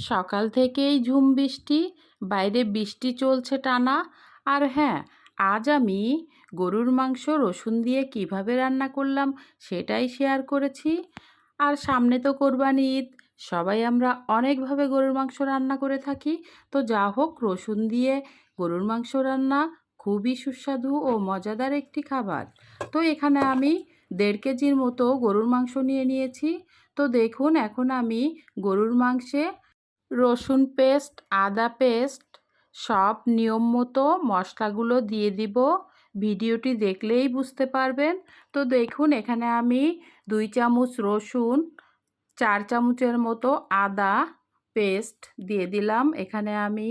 সকাল থেকেই ঝুম বৃষ্টি, বাইরে বৃষ্টি চলছে টানা। আর হ্যাঁ, আজ আমি গরুর মাংস রসুন দিয়ে কিভাবে রান্না করলাম সেটাই শেয়ার করেছি। আর সামনে তো কোরবানি ঈদ, সবাই আমরা অনেকভাবে গরুর মাংস রান্না করে থাকি। তো যা হোক, রসুন দিয়ে গরুর মাংস রান্না খুবই সুস্বাদু ও মজাদার একটি খাবার। তো এখানে আমি 1.5 কেজির মতো গরুর মাংস নিয়ে নিয়েছি। তো দেখুন, এখন আমি গরুর মাংসে রসুন পেস্ট, আদা পেস্ট, সব নিয়ম মতো মশলাগুলো দিয়ে দিব। ভিডিওটি দেখলেই বুঝতে পারবেন। তো দেখুন, এখানে আমি 2 চামচ রসুন, 4 চামচের মতো আদা পেস্ট দিয়ে দিলাম। এখানে আমি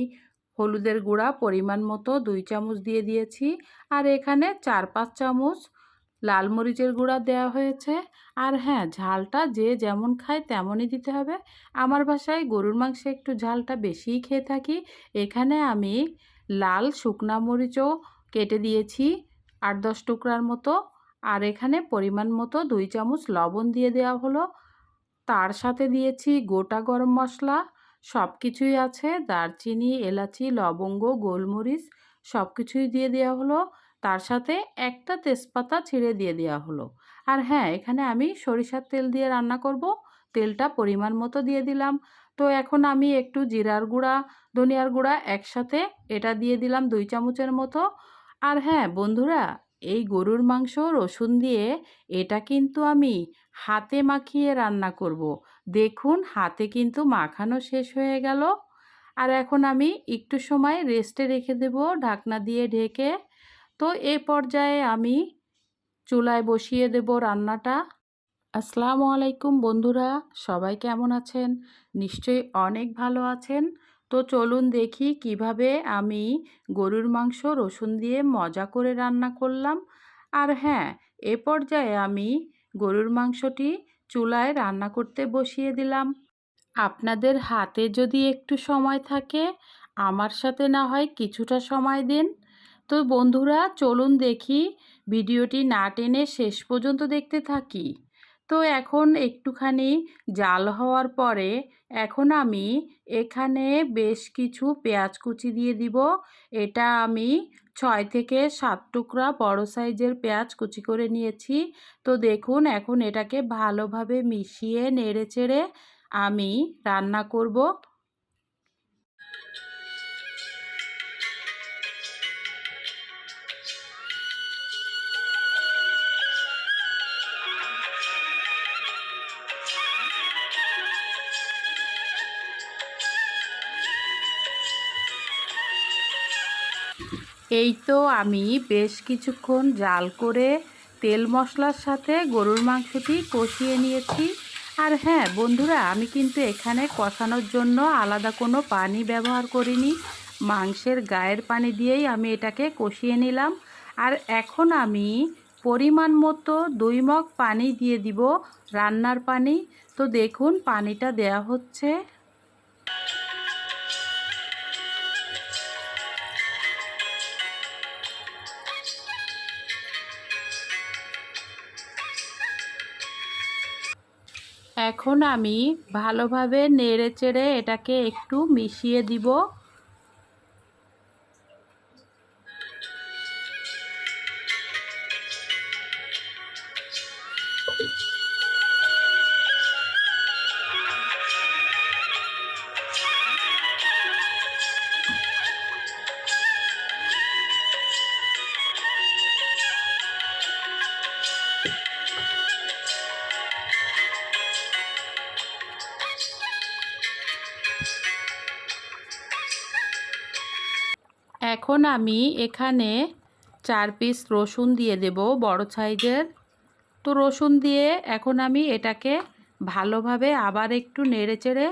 হলুদের গুঁড়া পরিমাণ মতো 2 চামচ দিয়ে দিয়েছি। আর এখানে 4-5 চামচ লাল মরিচের গুঁড়া দেওয়া হয়েছে। আর হ্যাঁ, ঝালটা যে যেমন খায় তেমনই দিতে হবে। আমার বাসায় গরুর মাংসে একটু ঝালটা বেশিই খেয়ে থাকি। এখানে আমি লাল শুকনা মরিচও কেটে দিয়েছি 8-10 টুকরার মতো। আর এখানে পরিমাণ মতো 2 চামচ লবণ দিয়ে দেওয়া হলো। তার সাথে দিয়েছি গোটা গরম মশলা, সব কিছুই আছে, দারচিনি, এলাচি, লবঙ্গ, গোলমরিচ, সব কিছুই দিয়ে দেওয়া হলো। তার সাথে একটা তেজপাতা ছিঁড়ে দিয়ে দেওয়া হলো। আর হ্যাঁ, এখানে আমি সরিষার তেল দিয়ে রান্না করব, তেলটা পরিমাণ মতো দিয়ে দিলাম। তো এখন আমি একটু জিরার গুঁড়া, ধনিয়ার গুঁড়া একসাথে এটা দিয়ে দিলাম 2 চামচের মতো। আর হ্যাঁ বন্ধুরা, এই গরুর মাংস রসুন দিয়ে এটা কিন্তু আমি হাতে মাখিয়ে রান্না করব। দেখুন, হাতে কিন্তু মাখানো শেষ হয়ে গেল। আর এখন আমি একটু সময় রেস্টে রেখে দেব ঢাকনা দিয়ে ঢেকে। তো এই পর্যায়ে আমি চুলায় বসিয়ে দেব রান্নাটা। আসসালামু আলাইকুম বন্ধুরা, সবাই কেমন আছেন? নিশ্চয়ই অনেক ভালো আছেন। তো চলুন দেখি কিভাবে আমি গরুর মাংস রসুন দিয়ে মজা করে রান্না করলাম। আর হ্যাঁ, এ পর্যায়ে আমি গরুর মাংসটি চুলায় রান্না করতে বসিয়ে দিলাম। আপনাদের হাতে যদি একটু সময় থাকে, আমার সাথে না হয় কিছুটা সময় দিন। তো বন্ধুরা চলুন দেখি, ভিডিওটি না টেনে শেষ পর্যন্ত দেখতে থাকি। তো এখন একটুখানি জাল হওয়ার পরে এখন আমি এখানে বেশ কিছু পেঁয়াজ কুচি দিয়ে দিব। এটা আমি 6 থেকে 7 টুকরা বড় সাইজের পেঁয়াজ কুচি করে নিয়েছি। তো দেখুন, এখন এটাকে ভালোভাবে মিশিয়ে নেড়েচেড়ে আমি রান্না করব। এই তো আমি বেশ কিছুক্ষণ জাল করে তেল মশলার সাথে গরুর মাংসটি কষিয়ে নিয়েছি। আর হ্যাঁ বন্ধুরা, আমি কিন্তু এখানে কষানোর জন্য আলাদা কোনো পানি ব্যবহার করিনি, মাংসের গায়ের পানি দিয়েই আমি এটাকে কষিয়ে নিলাম। আর এখন আমি পরিমাণ মতো 2 মগ পানি দিয়ে দিব, রান্নার পানি। তো দেখুন, পানিটা দেয়া হচ্ছে। এখন আমি ভালোভাবে নেড়েচেড়ে এটাকে একটু মিশিয়ে দিব। এখন আমি এখানে 4 পিস রসুন দিয়ে দেব, বড় সাইজের। তো রসুন দিয়ে এখন আমি এটাকে ভালোভাবে আবার একটু নেড়েচেড়ে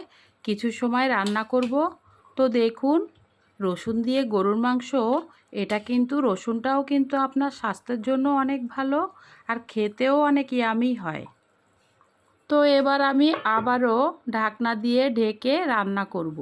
কিছু সময় রান্না করব। তো দেখুন, রসুন দিয়ে গরুর মাংস, এটা কিন্তু রসুনটাও কিন্তু আপনার স্বাস্থ্যের জন্য অনেক ভালো, আর খেতেও অনেক ইয়ামি হয়। তো এবার আমি আবারও ঢাকনা দিয়ে ঢেকে রান্না করব।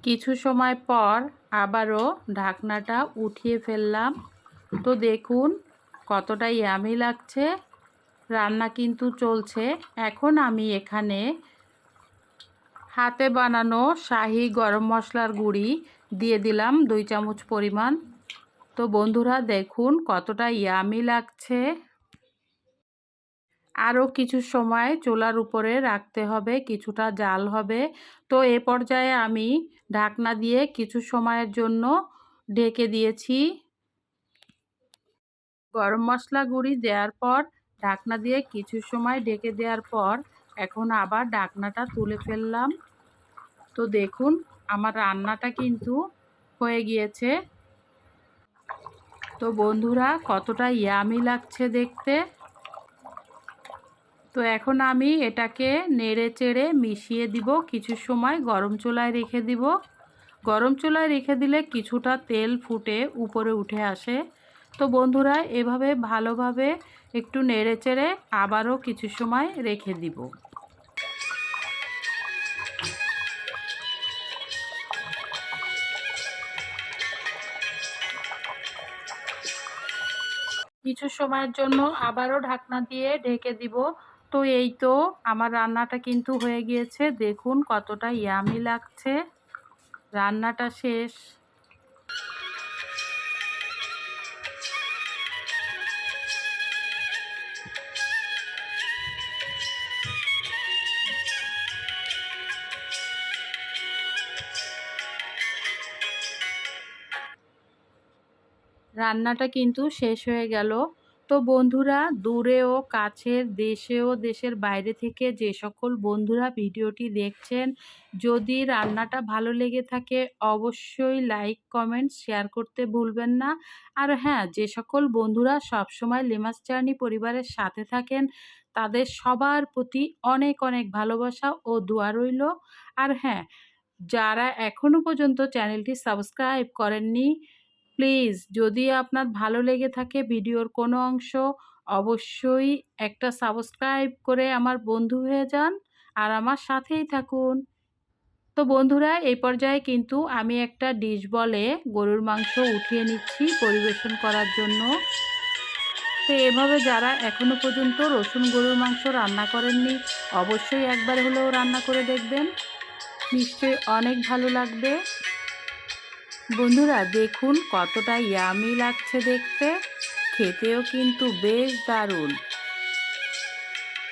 কিছু সময় পর আবারও ঢাকনাটা উঠিয়ে ফেললাম। তো দেখুন কতটা ইয়ামি লাগছে। রান্না কিন্তু চলছে। এখন আমি এখানে হাতে বানানো শাহি গরম মশলার গুঁড়ি দিয়ে দিলাম 2 চামচ পরিমাণ। তো বন্ধুরা দেখুন কতটা ইয়ামি লাগছে। আরও কিছু সময় চুলার উপরে রাখতে হবে, কিছুটা জাল হবে। তো এ পর্যায়ে আমি ঢাকনা দিয়ে কিছু সময়ের জন্য ঢেকে দিয়েছি। গরম মশলা গুঁড়ি দেওয়ার পর ঢাকনা দিয়ে কিছু সময় ঢেকে দেওয়ার পর এখন আবার ঢাকনাটা তুলে ফেললাম। তো দেখুন আমার রান্নাটা কিন্তু হয়ে গিয়েছে। তো বন্ধুরা কতটা ইয়ামি লাগছে দেখতে। তো এখন আমি এটাকে নেড়ে চেড়ে মিশিয়ে দিব, কিছু সময় গরম চুলায় রেখে দিব। গরম চুলায় রেখে দিলে কিছুটা তেল ফুটে উপরে উঠে আসে। তো বন্ধুরা এভাবে ভালোভাবে একটু নেড়ে চেড়ে আবারও কিছু সময় রেখে দিব। কিছু সময়ের জন্য আবারও ঢাকনা দিয়ে ঢেকে দিব। তো এই তো আমার রান্নাটা কিন্তু হয়ে গিয়েছে। দেখুন কতটা ইয়ামি লাগছে। রান্নাটা শেষ। রান্নাটা কিন্তু শেষ হয়ে গেল। তো বন্ধুরা দূরেও কাছের দেশেও দেশের বাইরে থেকে যে সকল বন্ধুরা ভিডিওটি দেখছেন, যদি রান্নাটা ভালো লেগে থাকে অবশ্যই লাইক কমেন্ট শেয়ার করতে ভুলবেন না। আর হ্যাঁ, যে সকল বন্ধুরা সবসময় লিমাস জার্নি পরিবারের সাথে থাকেন তাদের সবার প্রতি অনেক অনেক ভালোবাসা ও দোয়া রইল। আর হ্যাঁ, যারা এখনও পর্যন্ত চ্যানেলটি সাবস্ক্রাইব করেননি, প্লিজ যদি আপনার ভালো লেগে থাকে ভিডিওর কোনো অংশ, অবশ্যই একটা সাবস্ক্রাইব করে আমার বন্ধু হয়ে যান আর আমার সাথেই থাকুন। তো বন্ধুরা এই পর্যায়ে কিন্তু আমি একটা ডিশ বলে গরুর মাংস উঠিয়ে নিচ্ছি পরিবেশন করার জন্য। তো এভাবে যারা এখনও পর্যন্ত রসুন গরুর মাংস রান্না করেননি অবশ্যই একবার হলেও রান্না করে দেখবেন, নিশ্চয়ই অনেক ভালো লাগবে। বন্ধুরা দেখুন কতটা ইয়ামি লাগছে দেখতে, খেতেও কিন্তু বেশ দারুণ।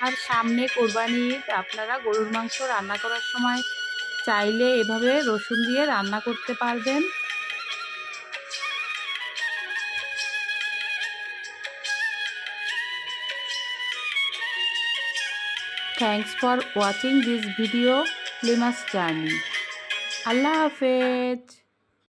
আর সামনে কোরবানি ঈদ, আপনারা গরুর মাংস রান্না করার সময় চাইলে এভাবে রসুন দিয়ে রান্না করতে পারবেন। Thanks for watching this video লিমাস জার্নি। আল্লাহ হাফেজ।